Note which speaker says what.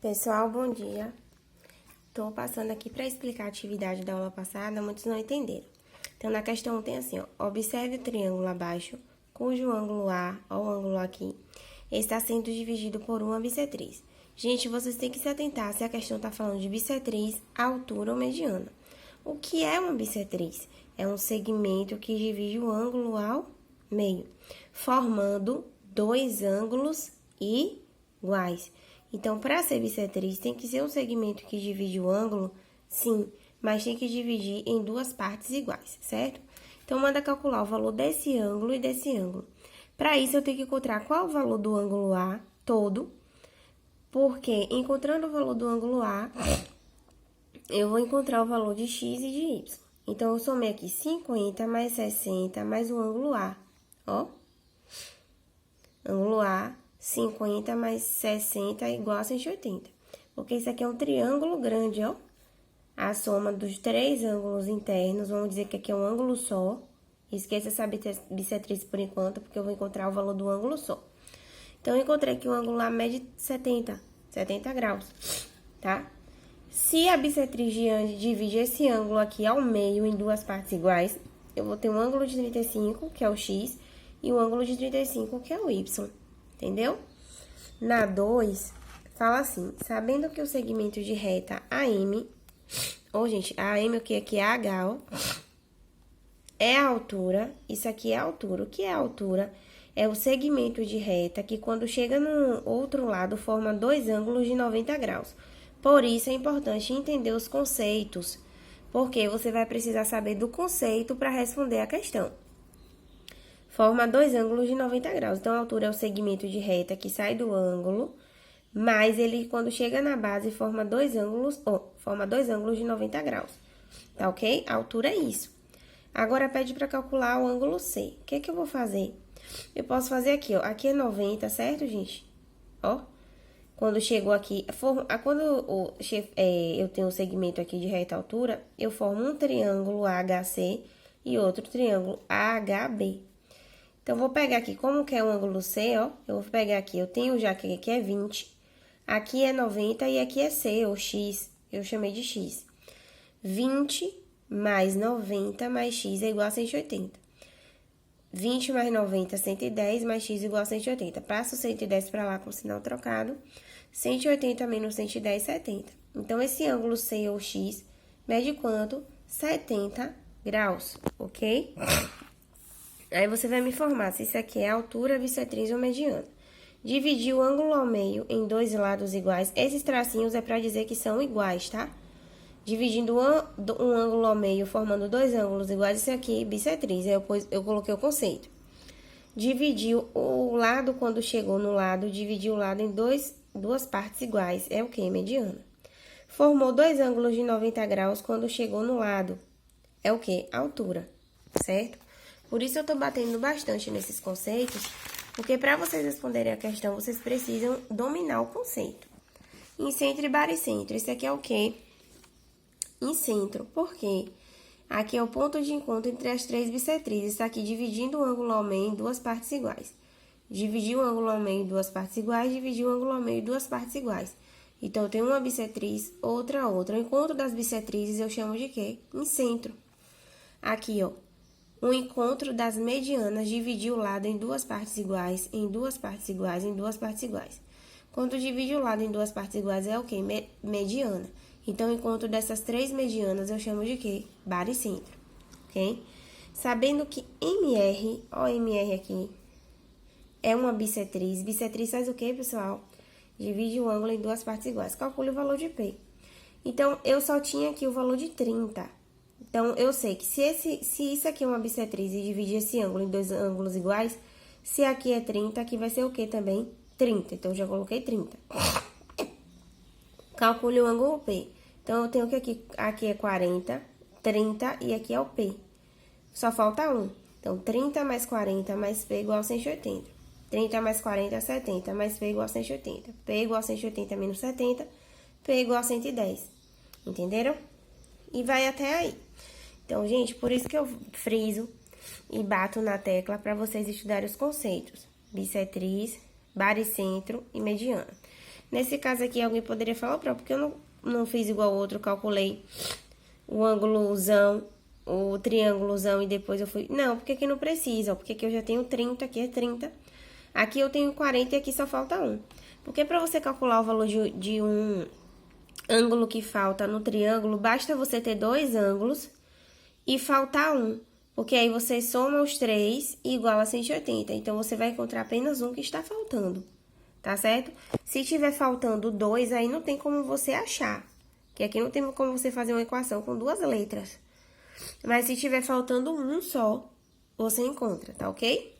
Speaker 1: Pessoal, bom dia. Estou passando aqui para explicar a atividade da aula passada, muitos não entenderam. Então, na questão tem assim, ó, observe o triângulo abaixo, cujo ângulo A, ó, o ângulo aqui, está sendo dividido por uma bissetriz. Gente, vocês têm que se atentar se a questão está falando de bissetriz, altura ou mediana. O que é uma bissetriz? É um segmento que divide o ângulo ao meio, formando dois ângulos iguais. Então, para ser bissetriz, tem que ser um segmento que divide o ângulo, sim, mas tem que dividir em duas partes iguais, certo? Então, manda calcular o valor desse ângulo e desse ângulo. Para isso, eu tenho que encontrar qual é o valor do ângulo A todo, porque encontrando o valor do ângulo A, eu vou encontrar o valor de x e de y. Então, eu somei aqui 50 mais 60 mais o ângulo A, ó. Ângulo A, 50 mais 60 é igual a 180. Porque isso aqui é um triângulo grande, ó. A soma dos três ângulos internos, vamos dizer que aqui é um ângulo só. Esqueça essa bissetriz por enquanto, porque eu vou encontrar o valor do ângulo só. Então, eu encontrei que o ângulo A mede 70 graus, tá? Se a bissetriz divide esse ângulo aqui ao meio em duas partes iguais, eu vou ter um ângulo de 35, que é o x, e um ângulo de 35, que é o y. Entendeu? Na 2, fala assim, sabendo que o segmento de reta AM, gente, AM, o que aqui é H, ó, é a altura, isso aqui é a altura. O que é a altura? É o segmento de reta que quando chega no outro lado forma dois ângulos de 90 graus. Por isso é importante entender os conceitos, porque você vai precisar saber do conceito para responder a questão. Forma dois ângulos de 90 graus. Então, a altura é o segmento de reta que sai do ângulo, mas ele, quando chega na base, forma dois ângulos de 90 graus. Tá ok? A altura é isso. Agora, pede para calcular o ângulo C. O que eu vou fazer? Eu posso fazer aqui, ó. Aqui é 90, certo, gente? Ó. Quando chegou aqui, quando eu tenho um segmento aqui de reta altura, eu formo um triângulo AHC e outro triângulo AHB. Então, vou pegar aqui, como que é o ângulo C, ó, eu vou pegar aqui, eu tenho já que aqui é 20, aqui é 90 e aqui é C, ou X, eu chamei de X. 20 mais 90 mais X é igual a 180. 20 mais 90, 110, mais X igual a 180. Passo 110 para lá com o sinal trocado, 180 menos 110, 70. Então, esse ângulo C, ou X, mede quanto? 70 graus, ok? Aí, você vai me informar se isso aqui é altura, bissetriz ou mediana. Dividir o ângulo ao meio em dois lados iguais. Esses tracinhos é para dizer que são iguais, tá? Dividindo um ângulo ao meio, formando dois ângulos iguais, isso aqui, bissetriz. Aí, eu coloquei o conceito. Dividir o lado, quando chegou no lado, dividir o lado em duas partes iguais. É o quê? Mediana. Formou dois ângulos de 90 graus quando chegou no lado. É o quê? Altura, certo? Por isso, eu tô batendo bastante nesses conceitos, porque para vocês responderem a questão, vocês precisam dominar o conceito. Incentro e baricentro, isso aqui é o quê? Incentro, por quê? Aqui é o ponto de encontro entre as três bissetrizes, está aqui dividindo o ângulo ao meio em duas partes iguais. Dividir o ângulo ao meio em duas partes iguais, dividir o ângulo ao meio em duas partes iguais. Então, eu tenho uma bissetriz, outra. O encontro das bissetrizes eu chamo de quê? Incentro. Aqui, ó. O encontro das medianas dividir o lado em duas partes iguais, em duas partes iguais, em duas partes iguais. Quando divide o lado em duas partes iguais é o quê? Mediana. Então, o encontro dessas três medianas eu chamo de quê? Baricentro, ok? Sabendo que MR, ó MR aqui, é uma bissetriz. Bissetriz faz o quê, pessoal? Divide o ângulo em duas partes iguais. Calcule o valor de P. Então, eu só tinha aqui o valor de 30. Então, eu sei que se isso aqui é uma bissetriz e dividir esse ângulo em dois ângulos iguais, se aqui é 30, aqui vai ser o quê também? 30. Então, eu já coloquei 30. Calcule o ângulo P. Então, eu tenho que aqui é 40, 30 e aqui é o P. Só falta 1. Então, 30 mais 40 mais P igual a 180. 30 mais 40 é 70, mais P igual a 180. P igual a 180 menos 70, P igual a 110. Entenderam? E vai até aí. Então, gente, por isso que eu friso e bato na tecla para vocês estudarem os conceitos. Bissetriz, baricentro e mediana. Nesse caso aqui, alguém poderia falar, porque eu não fiz igual o outro, calculei o ângulozão, o triângulozão e depois eu fui... Não, porque aqui não precisa, ó, porque aqui eu já tenho 30, aqui é 30. Aqui eu tenho 40 e aqui só falta 1. Porque pra você calcular o valor de um ângulo que falta no triângulo, basta você ter 2 ângulos e faltar 1. Porque aí você soma os 3 e iguala a 180. Então, você vai encontrar apenas um que está faltando, tá certo? Se tiver faltando 2, aí não tem como você achar. Que aqui não tem como você fazer uma equação com 2 letras. Mas se tiver faltando um só, você encontra, tá ok?